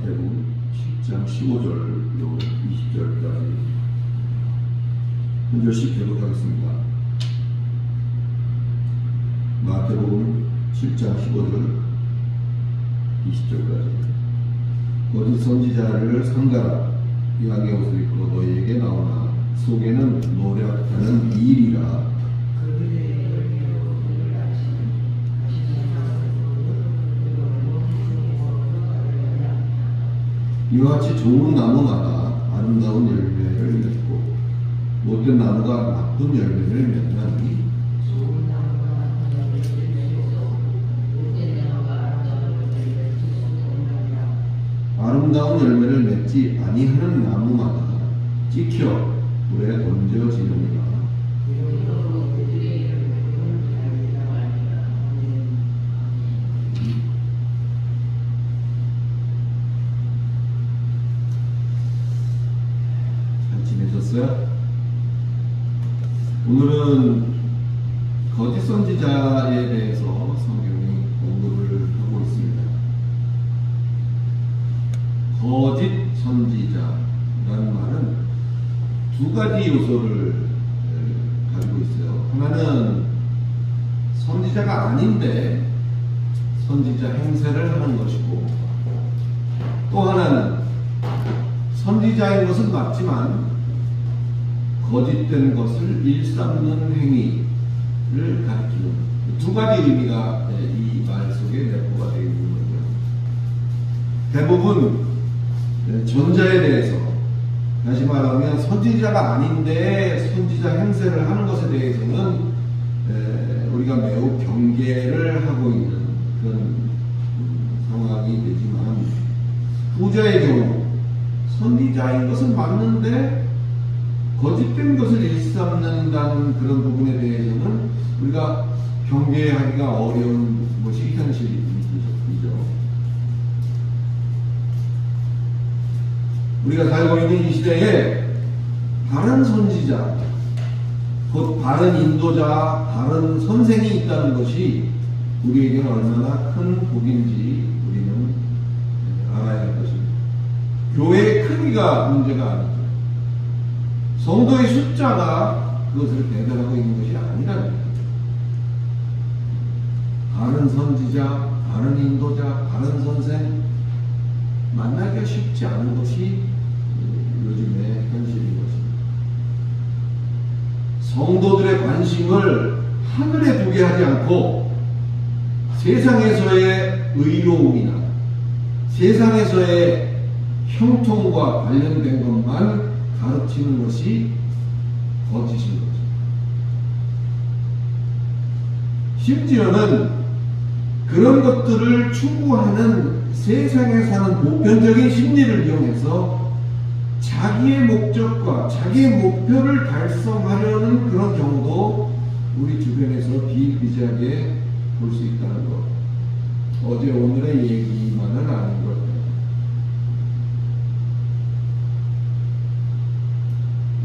마태복음 10장 15절로 20절까지 한 절씩 교독하겠습니다. 마태복음 7장 15절 20절까지. 거짓 선지자를 삼가라. 양의 옷을 입고 너희에게 나오나 속에는 노략하는 이일이라. 이와 같이 좋은 나무마다 아름다운 열매를 맺고 못된 나무가 나쁜 열매를 맺나니 아름다운 열매를 맺지 아니하는 나무마다 찍혀 불에 던져지느니라. 오늘은 거짓 선지자에 대해서 성경이 공부를 하고 있습니다. 거짓 선지자라는 말은 두 가지 요소를 가지고 있어요. 하나는 선지자가 아닌데 선지자 행세를 하는 것이고, 또 하나는 선지자인 것은 맞지만 거짓된 것을 일삼는 행위를 가리키는 두 가지 의미가 이 말 속에 내포가 되어 있는 거죠. 대부분 전자에 대해서, 다시 말하면 선지자가 아닌데 선지자 행세를 하는 것에 대해서는 우리가 매우 경계를 하고 있는 그런 상황이 되지만, 후자의 경우 선지자인 것은 맞는데 거짓된 것을 일삼는다는 그런 부분에 대해서는 우리가 경계하기가 어려운 것이 현실이죠. 우리가 살고 있는 이 시대에 바른 선지자, 곧 바른 인도자, 바른 선생이 있다는 것이 우리에게는 얼마나 큰 복인지 우리는 알아야 할 것입니다. 교회의 크기가 문제가 아니죠. 성도의 숫자가 그것을 배달하고 있는 것이 아니라는 거예요. 바른 선지자, 바른 인도자, 바른 선생 만나기가 쉽지 않은 것이 요즘의 현실인 것입니다. 성도들의 관심을 하늘에 두게 하지 않고 세상에서의 의로움이나 세상에서의 형통과 관련된 것만 가르치는 것이 거짓인 거죠. 심지어는 그런 것들을 추구하는 세상에 사는 보편적인 심리를 이용해서 자기의 목적과 자기의 목표를 달성하려는 그런 경우도 우리 주변에서 비일비재하게 볼 수 있다는 것. 어제 오늘의 얘기만은 아닌 것.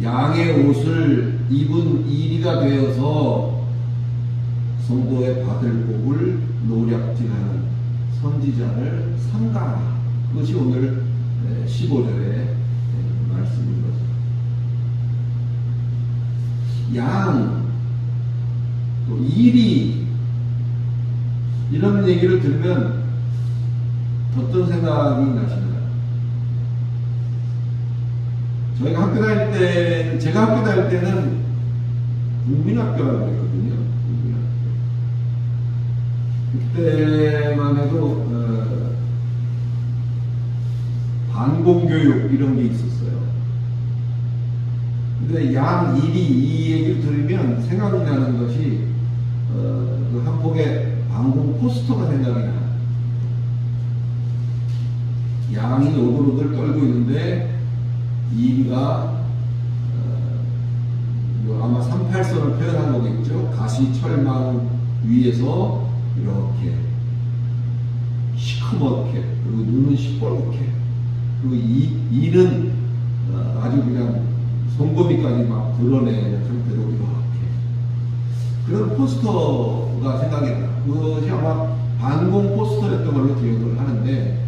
양의 옷을 입은 이리가 되어서 성도의 받을 복을 노략질하는 선지자를 삼가라. 그것이 오늘 15절의 말씀인 거죠. 양, 또 이리, 이런 얘기를 들으면 어떤 생각이 나시나요? 저희가 학교 다닐 때, 제가 학교 다닐 때는 국민학교라고 그랬거든요. 그때만 해도 반공교육 이런 게 있었어요. 근데 양 일이 이 얘기를 들으면 생각나는 것이 그 한복의 반공 포스터가 생각이 나요. 양이 오글오글 떨고 있는데 이리가 아마 38선을 표현한 거겠죠. 가시철망 위에서 이렇게 시커멓게, 그리고 눈은 시뻘겋게, 그리고 이는 아주 그냥 손거미까지 막 드러내는 상태로 이렇게, 그런 포스터가 생각이 나요. 그것이 아마 반공 포스터였던 걸로 기억을 하는데,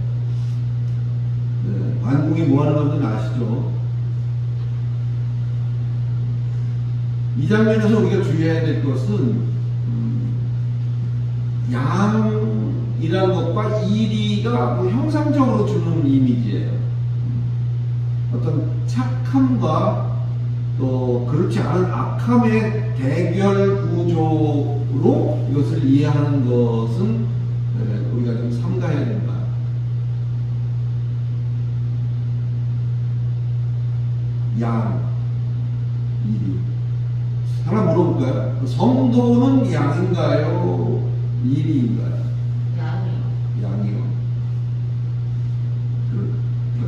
거기 뭐 하는 건지 아시죠? 이 장면에서 우리가 주의해야 될 것은 양이라는 것과 이리가 뭐 형상적으로 주는 이미지예요. 어떤 착함과 또 그렇지 않은 악함의 대결 구조로 이것을 이해하는 것은 우리가 좀 삼가해야 된다. 양, 이리. 하나 물어볼까요? 성도는 양인가요? 이리인가요? 양이요. 양이요.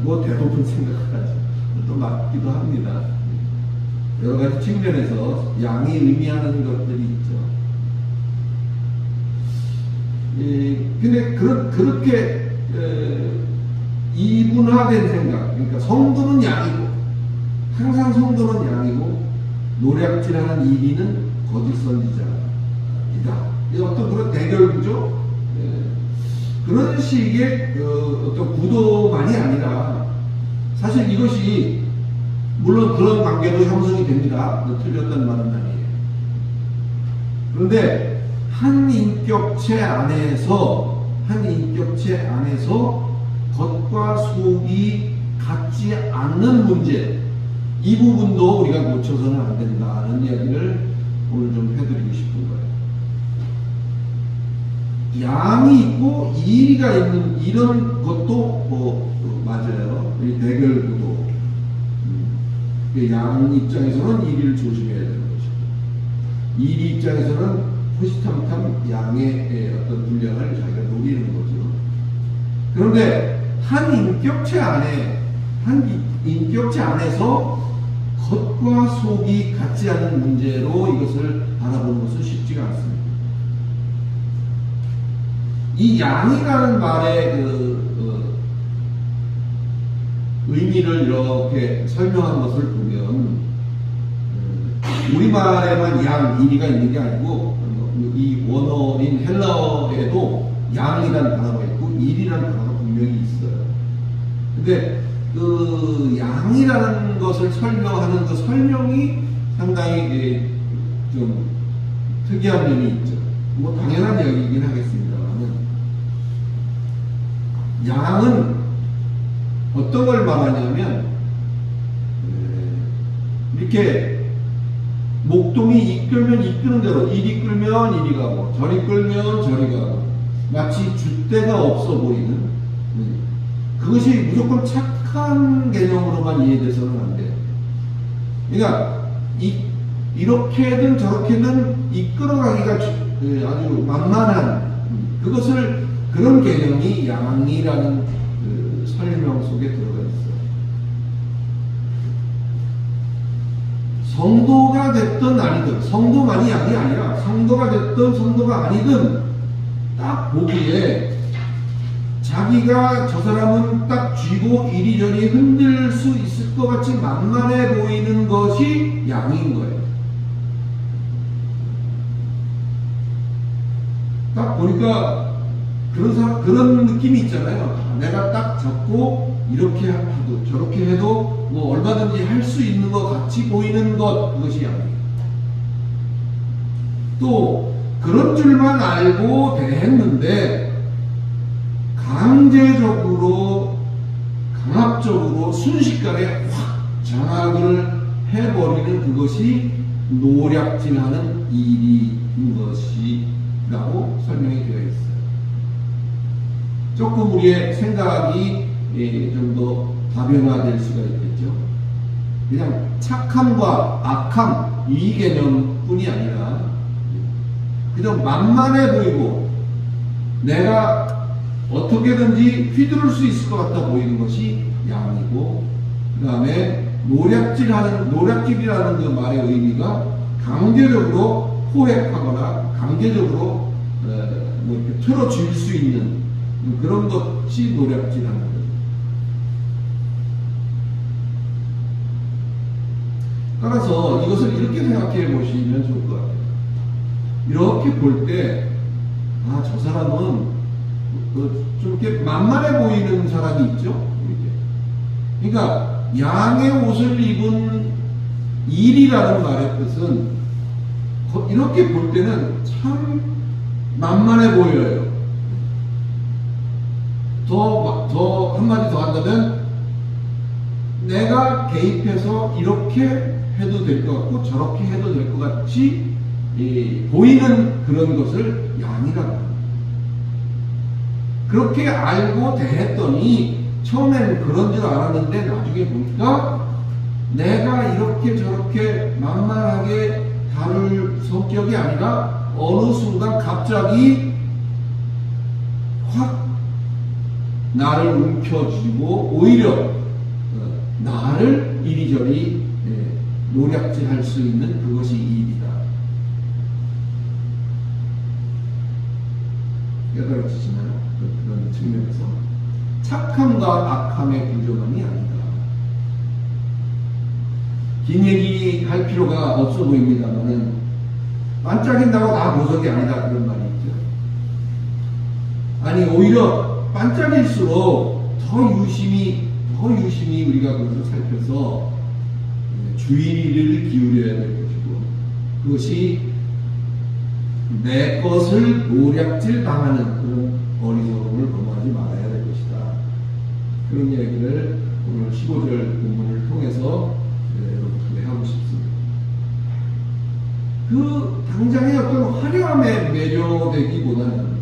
뭐 대부분 생각하지. 또 맞기도 합니다. 여러 가지 측면에서 양이 의미하는 것들이 있죠. 근데 그렇게 이분화된 생각, 그러니까 성도는 양이고, 항상 성도는 양이고, 노략질하는 이리는 거짓 선지자이다. 이 어떤 그런 대결 구조, 그런 식의 어떤 구도만이 아니라 사실 이것이 물론 그런 관계도 형성이 됩니다. 틀렸다는 말은 아니에요. 그런데 한 인격체 안에서 겉과 속이 같지 않는 문제, 이 부분도 우리가 놓쳐서는 안 된다는 이야기를 오늘 좀 해드리고 싶은 거예요. 양이 있고 이리가 있는 이런 것도 맞아요. 이 대결 구도. 양 입장에서는 이리를 조심해야 되는 거죠. 이리 입장에서는 호시탐탐 양의 어떤 분량을 자기가 노리는 거죠. 그런데 한 인격체 안에서 겉과 속이 같지 않은 문제로 이것을 바라보는 것은 쉽지가 않습니다. 이 양이라는 말의 의미를 이렇게 설명한 것을 보면 우리말에만 양, 이리가 있는 게 아니고 이 원어인 헬라어에도 양이라는 단어가 있고 이리라는 단어가 분명히 있어요. 근데 그 양이라는 것을 설명하는 그 설명이 상당히 좀 특이한 면이 있죠. 뭐 당연한 얘기이긴 하겠습니다만 양은 어떤 걸 말하냐면 이렇게 목동이 이끌면 이끄는 대로 이리 끌면 이리 가고 저리 끌면 저리 가고 마치 줏대가 없어 보이는 그것이 무조건 착한 개념으로만 이해돼서는 안 돼요. 그러니까 이렇게든 저렇게든 이끌어가기가 아주 만만한 그것을 그런 개념이 양이라는 설명 속에 들어가 있어요. 성도가 됐든 아니든 성도만이 양이 아니라 성도가 됐든 성도가 아니든 딱 보기에 자기가 저 사람은 딱 쥐고 이리저리 흔들 수 있을 것 같이 만만해 보이는 것이 양인 거예요. 딱 보니까 그런 느낌이 있잖아요. 내가 딱 잡고 이렇게 해도 저렇게 해도 뭐 얼마든지 할 수 있는 것 같이 보이는 것, 그것이 양이에요. 또 그런 줄만 알고 대했는데 강압적으로 순식간에 확 장악을 해버리는 그것이 노략질하는 일인 것이라고 설명이 되어 있어요. 조금 우리의 생각이 좀 더 다변화될 수가 있겠죠. 그냥 착함과 악함 이 개념뿐이 아니라 그냥 만만해 보이고 내가 어떻게든지 휘두를 수 있을 것 같아 보이는 것이 양이고, 그 다음에 노략질이라는 그 말의 의미가 강제적으로 포획하거나 강제적으로 뭐 이렇게 틀어줄 수 있는 그런 것이 노략질하는 거죠. 따라서 이것을 이렇게 생각해 보시면 좋을 것 같아요. 이렇게 볼 때, 저 사람은 좀 이렇게 만만해 보이는 사람이 있죠? 이렇게. 그러니까 양의 옷을 입은 일이라는 말의 뜻은 이렇게 볼 때는 참 만만해 보여요. 더 한마디 더 한다면 내가 개입해서 이렇게 해도 될 것 같고 저렇게 해도 될 것 같이 보이는 그런 것을 양이라고 합니다. 그렇게 알고 대했더니 처음에는 그런 줄 알았는데 나중에 보니까 내가 이렇게 저렇게 만만하게 다룰 성격이 아니라 어느 순간 갑자기 확 나를 움켜쥐고 오히려 나를 이리저리 노략질할 수 있는 그것이 이 일이다. 깨달아지시나요? 그런 측면에서 착함과 악함의 구조만이 아니다. 긴 얘기 할 필요가 없어 보입니다만은 반짝인다고 다 보석이 아니다 그런 말이 있죠. 아니 오히려 반짝일수록 더 유심히 우리가 그것을 살펴서 주의를 기울여야 될 것이고 그것이 내 것을 노략질 당하는 그런 어리석음을 범하지 말아야 될 것이다. 그런 얘기를 오늘 15절 본문을 통해서 여러분께 하고 싶습니다. 그 당장의 어떤 화려함에 매료되기보다는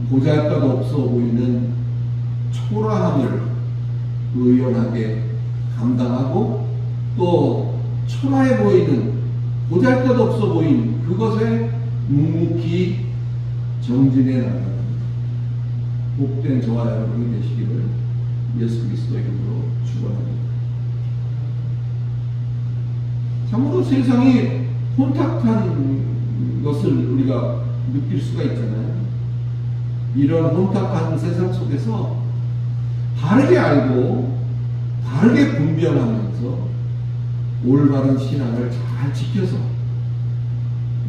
보잘것 없어 보이는 초라함을 의연하게 감당하고 또 초라해 보이는 보잘것 없어 보이는 그것에 묵묵히 정진해 나가는 복된 저와 여러분이 되시기를 예수 그리스도의 이름으로 축원합니다. 참으로 세상이 혼탁한 것을 우리가 느낄 수가 있잖아요. 이런 혼탁한 세상 속에서 바르게 알고 바르게 분별하면서 올바른 신앙을 잘 지켜서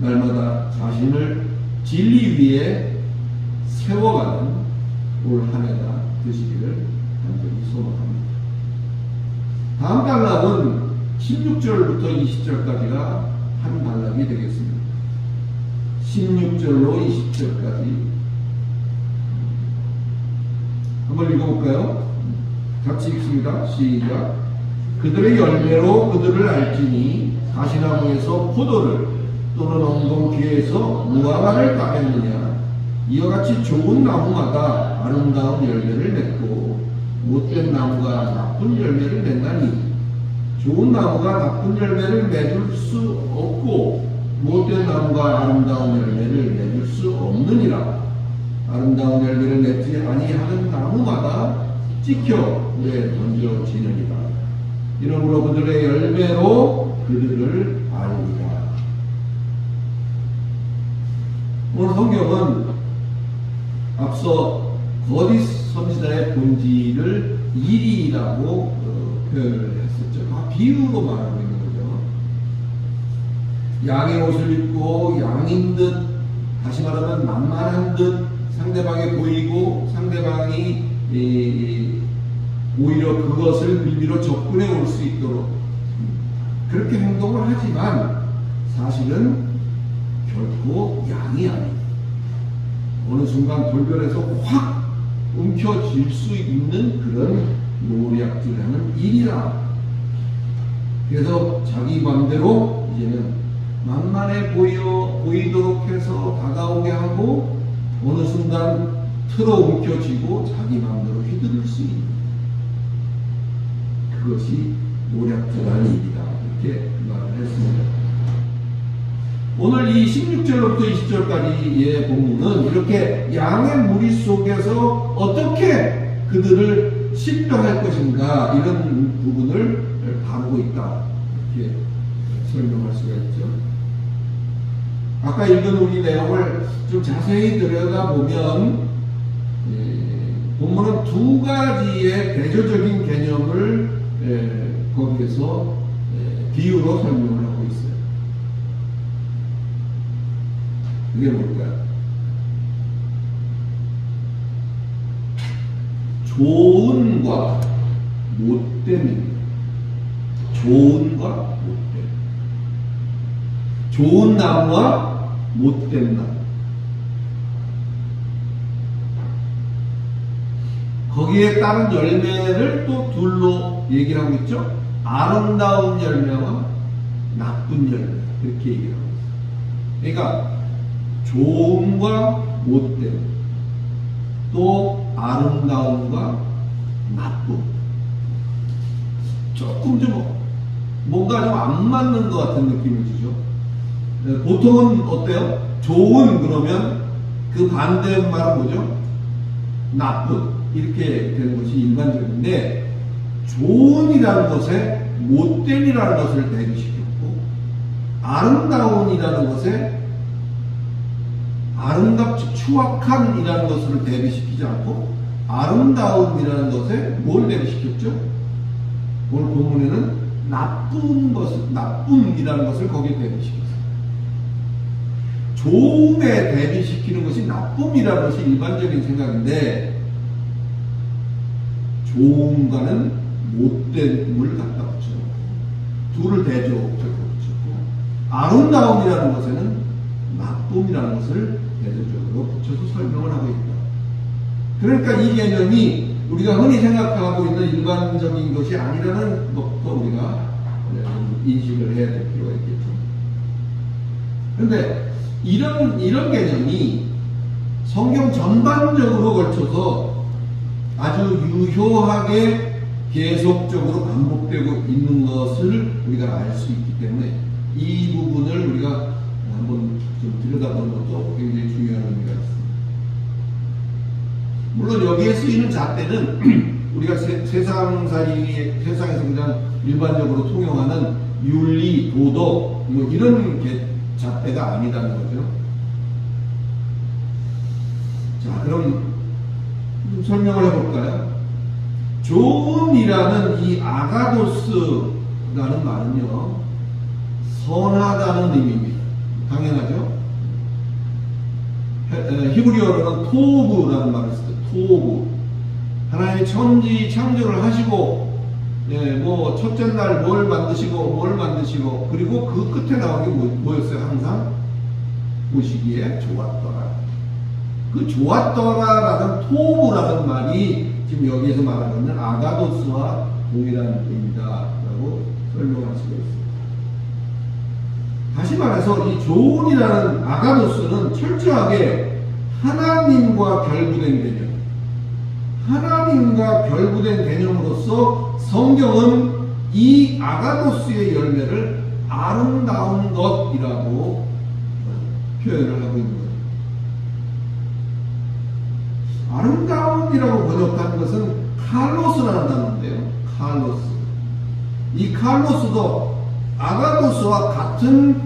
날마다 자신을 진리 위에 세워가는 올 한 해가 되시기를 간절히 소망합니다. 다음 단락은 16절부터 20절까지가 한 단락이 되겠습니다. 16절로 20절까지 한번 읽어볼까요? 같이 읽습니다. 시작. 그들의 열매로 그들을 알지니 가시나무에서 포도를 또는 엉겅퀴에서 무화과를 따겠느냐. 이와 같이 좋은 나무마다 아름다운 열매를 맺고 못된 나무가 나쁜 열매를 맺나니 좋은 나무가 나쁜 열매를 맺을 수 없고 못된 나무가 아름다운 열매를 맺을 수 없느니라. 아름다운 열매를 맺지 아니하는 나무마다 찍혀 물에 던져지느니라. 이러므로 그들의 열매로 그들을 알리라. 오늘 성경은 앞서 거짓 선지자의 본질을 일이라고 표현을 했었죠. 비유로 말하고 있는 거죠. 양의 옷을 입고 양인 듯, 다시 말하면 만만한 듯 상대방에 보이고 상대방이 오히려 그것을 빌미로 접근해 올 수 있도록 그렇게 행동을 하지만 사실은 결코 양이 아니다. 어느 순간 돌변해서 확 움켜쥘 수 있는 그런 노략질하는 일이라. 그래서 자기 맘대로 이제는 만만해 보이도록 해서 다가오게 하고 어느 순간 틀어 움켜쥐고 자기 마음대로 휘두를 수 있는 그것이 노략질하는 일이다. 이렇게 말을 했습니다. 오늘 이 16절로부터 20절까지의 본문은 이렇게 양의 무리 속에서 어떻게 그들을 식별할 것인가 이런 부분을 다루고 있다. 이렇게 설명할 수가 있죠. 아까 읽은 우리 내용을 좀 자세히 들여다보면 본문은 두 가지의 대조적인 개념을 거기에서 비유로 설명을 하고 있어요. 그게 뭘까요? 좋은과 못됨입니다. 좋은과 못됨. 좋은 나무와 못된 나무. 거기에 따른 열매를 또 둘로 얘기를 하고 있죠. 아름다운 열매와 나쁜 열매. 이렇게 얘기를 하고 있어요. 그러니까 좋음과 못됨, 또 아름다움과 나쁨. 조금 좀 뭔가 좀 안 맞는 것 같은 느낌을 주죠. 보통은 어때요? 좋은 그러면 그 반대말은 뭐죠? 나쁜. 이렇게 되는 것이 일반적인데, 좋은이라는 것에 못됨이라는 것을 대비시켰고, 아름다움이라는 것에 아름답지 추악한이라는 것을 대비시키지 않고, 아름다움이라는 것에 뭘 대비시켰죠? 오늘 본문에는 나쁜 것을, 나쁨이라는 것을 거기에 대비시켰어요. 좋음에 대비시키는 것이 나쁨이라는 것이 일반적인 생각인데, 좋음과는 못됨을 갖다 붙여놓고 둘을 대조적으로 붙였고, 아름다움이라는 것에는 나쁨이라는 것을 대조적으로 붙여서 설명을 하고 있다. 그러니까 이 개념이 우리가 흔히 생각하고 있는 일반적인 것이 아니라는 것도 우리가 인식을 해야 될 필요가 있겠죠. 그런데 이런 개념이 성경 전반적으로 걸쳐서 아주 유효하게 계속적으로 반복되고 있는 것을 우리가 알 수 있기 때문에 이 부분을 우리가 한번 좀 들여다보는 것도 굉장히 중요한 의미가 있습니다. 물론 여기에 쓰이는 잣대는 우리가 세상에서 그냥 일반적으로 통용하는 윤리, 도덕 뭐 이런 잣대가 아니라는 거죠. 자, 그럼 설명을 해볼까요? 좋음이라는 이 아가도스라는 말은요, 선하다는 의미입니다. 당연하죠? 히브리어로는 토브라는 말을 쓰죠. 토브. 하나님이 천지 창조를 하시고, 뭐 첫째 날 뭘 만드시고, 그리고 그 끝에 나온 게 뭐였어요? 항상 보시기에 좋았더라. 그 좋았더라라는 토브라는 말이 지금 여기에서 말하고 있는 아가도스와 동일한 의미다라고 설명할 수가 있습니다. 다시 말해서 이 좋은이라는 아가도스는 철저하게 하나님과 결부된 개념, 하나님과 결부된 개념으로서 성경은 이 아가도스의 열매를 아름다운 것이라고 표현을 하고 있는 거예요. 아름다움이라고 번역하는 것은 칼로스라는 단어인데요. 칼로스. 이 칼로스도 아가도스와 같은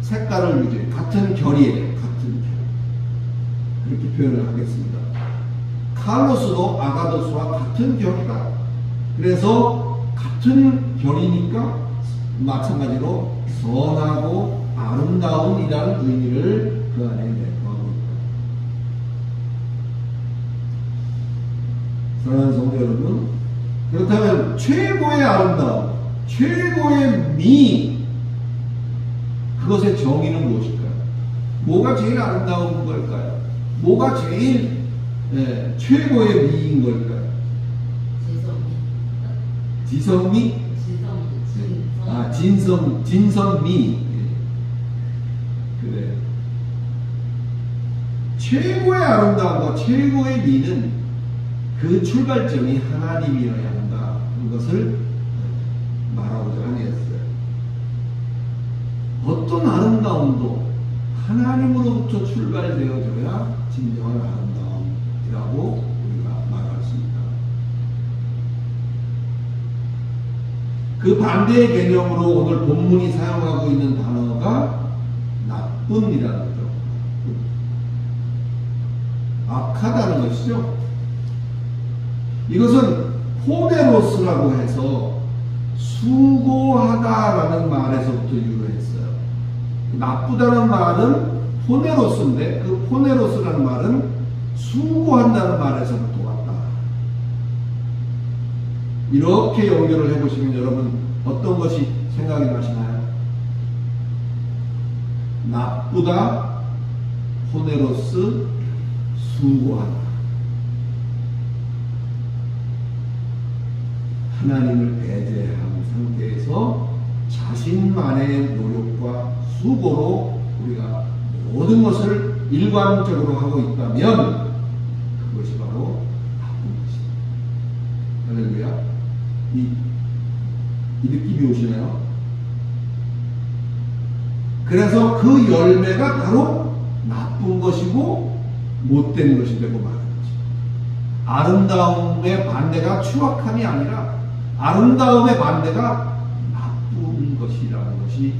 색깔을 유지해요. 같은 결이에요. 같은 결. 그렇게 표현을 하겠습니다. 칼로스도 아가도스와 같은 결이다. 그래서 같은 결이니까 마찬가지로 선하고 아름다움이라는 의미를 그 안에 내포하고 있다. 사랑하는 성도 여러분, 그렇다면 최고의 아름다움, 최고의 미, 그것의 정의는 무엇일까요? 뭐가 제일 아름다운 걸까요? 뭐가 제일 최고의 미인 걸까요? 지성미? 진성미. 그래. 최고의 아름다움과 최고의 미는 그 출발점이 하나님이어야 한다. 그것을 말하고자 하였어요. 어떤 아름다움도 하나님으로부터 출발되어져야 진정한 아름다움이라고 우리가 말할 수 있다. 그 반대의 개념으로 오늘 본문이 사용하고 있는 단어가 나쁨이라는 거죠. 악하다는 것이죠. 이것은 포네로스라고 해서 수고하다라는 말에서부터 유래했어요. 나쁘다는 말은 포네로스인데 그 포네로스라는 말은 수고한다는 말에서부터 왔다. 이렇게 연결을 해보시면 여러분 어떤 것이 생각이 나시나요? 나쁘다, 호네로스, 수고하다. 하나님을 배제한 상태에서 자신만의 노력과 수고로 우리가 모든 것을 일관적으로 하고 있다면 그것이 바로 나쁜 것이다. 할렐루야. 이 느낌이 오시나요? 그래서 그 열매가 바로 나쁜 것이고 못된 것이 되고 마는 거지. 아름다움의 반대가 추악함이 아니라 아름다움의 반대가 나쁜 것이라는 것이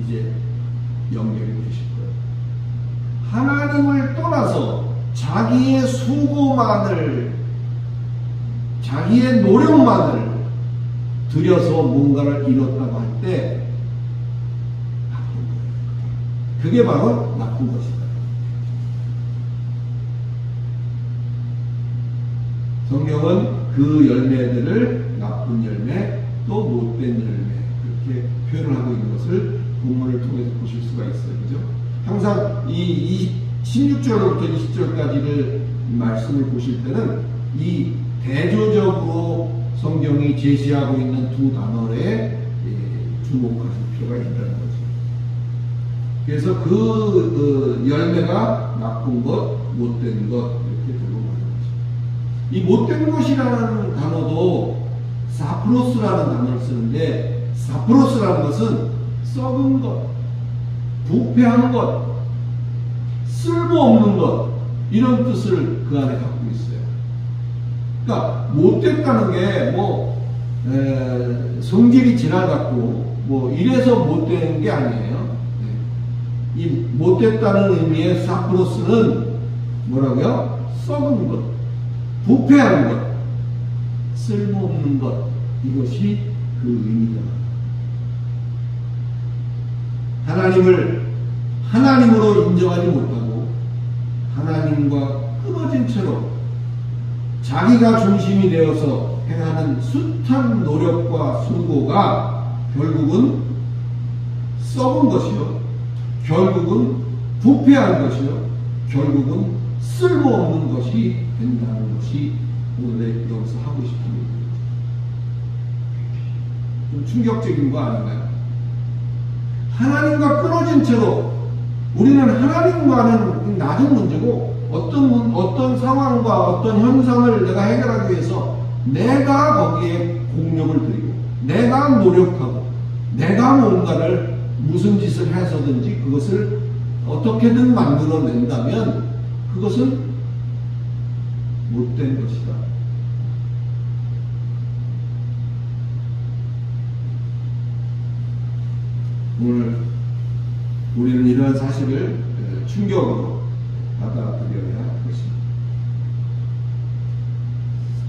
이제 연결이 되실 거예요. 하나님을 떠나서 자기의 수고만을, 자기의 노력만을 들여서 뭔가를 이뤘다고 할 때 나쁜 거예요. 그게 바로 나쁜 것이다. 성경은 그 열매들을 나쁜 열매, 또 못된 열매 그렇게 표현을 하고 있는 것을 본문을 통해서 보실 수가 있어요. 그죠? 항상 이 16절부터 20절까지를 말씀을 보실 때는 이 대조적으로 성경이 제시하고 있는 두 단어에 주목하실 필요가 있다는 거죠. 그래서 그 열매가 나쁜 것, 못된 것 이렇게 되고 말하는 거죠. 이 못된 것이라는 단어도 사프로스라는 단어를 쓰는데, 사프로스라는 것은 썩은 것, 부패한 것, 쓸모없는 것 이런 뜻을 그 안에 갖고 있어요. 그러니까 못됐다는 게 성질이 지나갔고 이래서 못된 게 아니에요. 이 못됐다는 의미의 사프로스는 뭐라고요? 썩은 것, 부패한 것, 쓸모없는 것, 이것이 그 의미다. 하나님을 하나님으로 인정하지 못하고 하나님과 끊어진 채로 자기가 중심이 되어서 행하는 숱한 노력과 수고가 결국은 썩은 것이요, 결국은 부패한 것이요, 결국은 쓸모없는 것이 된다는 것이 오늘 여기서 하고 싶은 얘기입니다. 좀 충격적인 거 아닌가요? 하나님과 끊어진 채로 우리는 하나님과는 낮은 문제고 어떤 상황과 어떤 현상을 내가 해결하기 위해서 내가 거기에 공력을 들이고 내가 노력하고 내가 뭔가를 무슨 짓을 해서든지 그것을 어떻게든 만들어낸다면 그것은 못된 것이다. 오늘 우리는 이러한 사실을 충격으로 받아들여야 할 것입니다.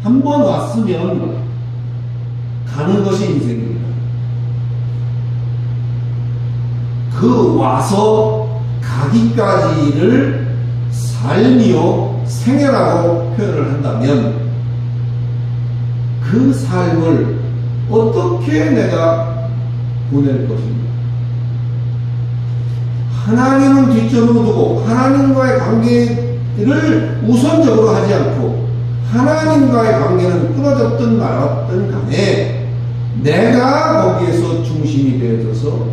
한 번 왔으면 가는 것이 인생입니다. 그 와서 가기까지를 삶이요 생애라고 표현을 한다면 그 삶을 어떻게 내가 보낼 것입니까? 하나님은 뒷전으로 두고 하나님과의 관계를 우선적으로 하지 않고 하나님과의 관계는 끊어졌든 말았든 간에 내가 거기에서 중심이 되어져서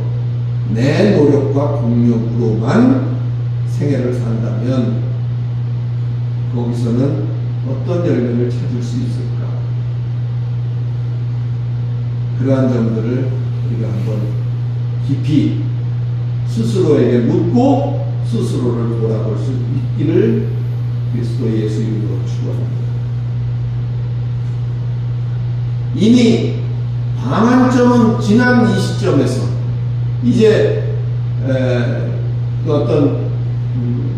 내 노력과 공력으로만 생애를 산다면 거기서는 어떤 열매를 찾을 수 있을까? 그러한 점들을 우리가 한번 깊이 스스로에게 묻고 스스로를 돌아볼 수 있기를 그리스도 예수 이름으로 축원합니다. 이미 방한점은 지난 이 시점에서 이제 그 어떤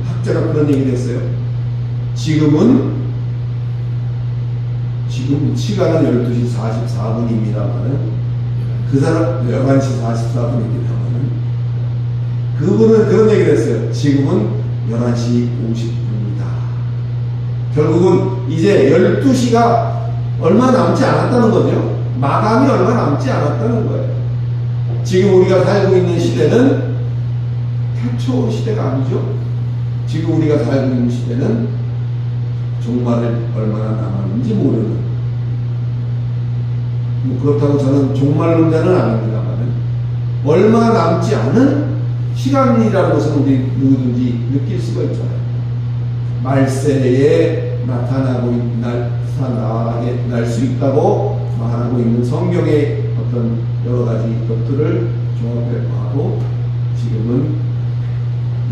학자가 그런 얘기를 했어요. 지금 시간은 12시 44분입니다만은 그 사람 11시 44분입니다만은 그분은 그런 얘기를 했어요. 지금은 11시 50분입니다. 결국은 이제 12시가 얼마 남지 않았다는 거죠. 마감이 얼마 남지 않았다는 거예요. 지금 우리가 살고 있는 시대는 태초 시대가 아니죠. 지금 우리가 살고 있는 시대는 종말을 얼마나 남았는지 모르는, 뭐 그렇다고 저는 종말론자는 아닙니다만 얼마 남지 않은 시간이라는 것은 우리 누구든지 느낄 수가 있잖아요. 말세에 날 수 있다고 말하고 있는 성경의 어떤 여러 가지 것들을 종합해 봐도 지금은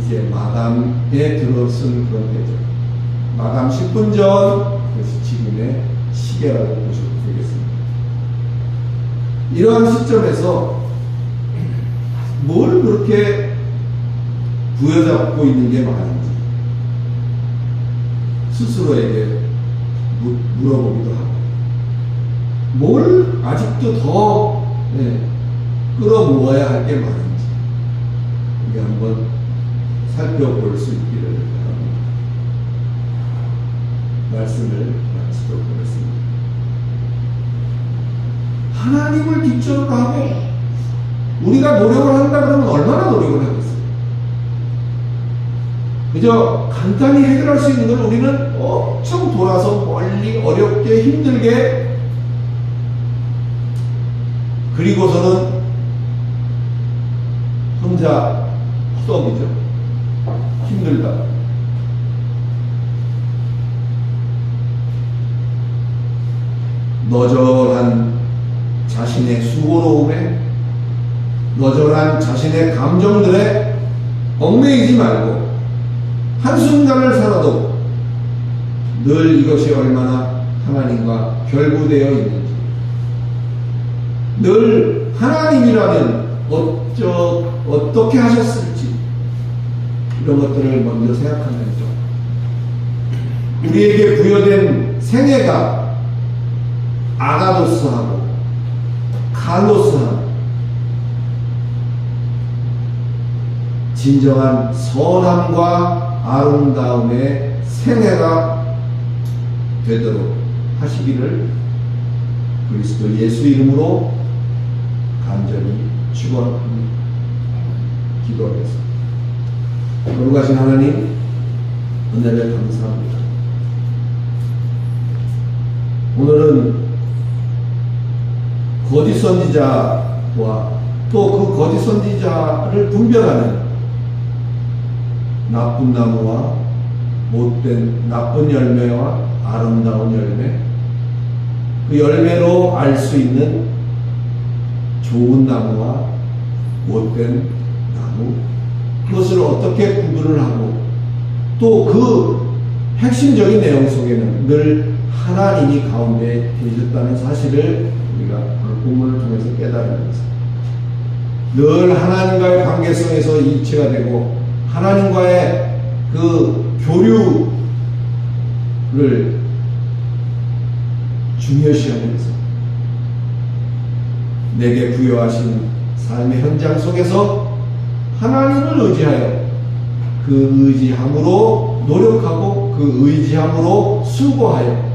이제 마감에 들어선 그런 때죠. 마감 10분 전, 그것이 지금의 시계라고 보셔도 되겠습니다. 이러한 시점에서 뭘 그렇게 부여잡고 있는 게 많은지 스스로에게 물어보기도 하고, 뭘 아직도 더 끌어모아야 할 게 많은지 우리 한번 살펴볼 수 있기를 바랍니다. 말씀을 마치도록 하겠습니다. 하나님을 기초로 하고 우리가 노력을 한다 그러면 얼마나 노력을 하겠어요? 그저 간단히 해결할 수 있는 건 우리는 엄청 돌아서 멀리 어렵게 힘들게, 그리고서는 혼자 허덕이죠. 힘들다. 너절한 자신의 수고로움에, 너절한 자신의 감정들에 얽매이지 말고 한순간을 살아도 늘 이것이 얼마나 하나님과 결부되어 있는지, 늘 하나님이라면 어떻게 하셨을지, 이런 것들을 먼저 생각하면서 우리에게 부여된 생애가 아가도스하고 칼로스한 진정한 선함과 아름다움의 생애가 되도록 하시기를 그리스도 예수 이름으로 간절히 축원합니다. 기도하겠습니다. 거룩하신 하나님, 은혜를 감사합니다. 오늘은 거짓 선지자와 또 그 거짓 선지자를 분별하는 나쁜 나무와 못된 나쁜 열매와 아름다운 열매, 그 열매로 알 수 있는 좋은 나무와 못된 나무, 그것을 어떻게 구분을 하고, 또 그 핵심적인 내용 속에는 늘 하나님이 가운데 계셨다는 사실을 우리가 오늘 본문을 통해서 깨달으면서 늘 하나님과의 관계성에서 이치가 되고 하나님과의 그 교류를 중요시하면서 내게 부여하신 삶의 현장 속에서 하나님을 의지하여 그 의지함으로 노력하고 그 의지함으로 수고하여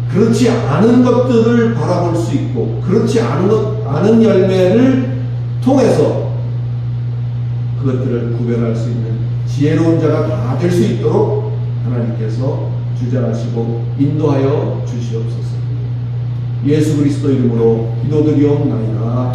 그렇지 않은 것들을 바라볼 수 있고 그렇지 않은 열매를 통해서 그것들을 구별할 수 있는 지혜로운 자가 다 될 수 있도록 하나님께서 주장하시고 인도하여 주시옵소서. 예수 그리스도 이름으로 기도드리옵나이다.